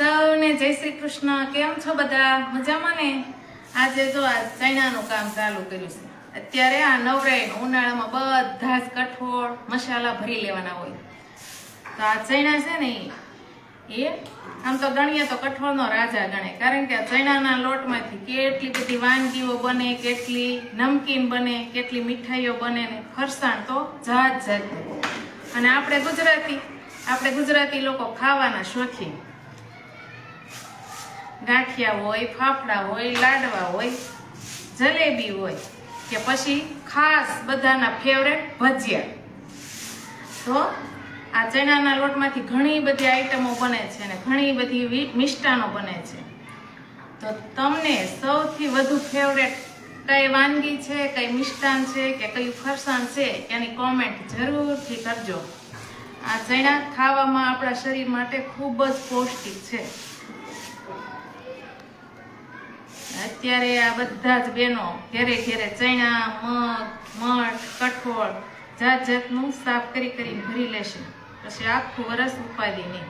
સૌને જય શ્રી કૃષ્ણ. કેમ છો બધા? મજામાં ને? આજે જો આ ચણાનું કામ ચાલુ કર્યું છે. અત્યારે આ નવરાઈ ઉનાળામાં બધા જ કઠોળ મસાલા ભરી લેવાના હોય. તો આ ચણા છે ને એ આમ તો ગણીએ તો કઠોળનો રાજા ગણાય, કારણ કે ચણાના લોટમાંથી કેટલી બધી વાનગીઓ બને, કેટલી નમકીન બને, કેટલી મીઠાઈઓ બને ને ફરસાણ તો જાત જાતની. અને આપણે ગુજરાતી લોકો ખાવાના શોખીન. ગાંઠિયા હોય, ફાફડા હોય, લાડવા હોય, જલેબી હોય કે પછી ખાસ બધાના ફેવરેટ ભજીયા. તો આ ચણાના લોટમાંથી ઘણી બધી આઈટમો બને છે અને ઘણી બધી મિષ્ટાનો બને છે. તો તમને સૌથી વધુ ફેવરેટ કઈ વાનગી છે, કઈ મિષ્ટાન છે કે કયું ફરસાણ છે એની કોમેન્ટ જરૂરથી કરજો. આ ચણા ખાવામાં આપણા શરીર માટે ખૂબ જ પૌષ્ટિક છે. અત્યારે આ બધા જ બહેનો ઘેરે ઘેરે ચણા, મગ, મઠ, કઠોળ જાત જાતનું સાફ કરી ભરી લેશે, પછી આખું વરસ ઉપાદી નહીં.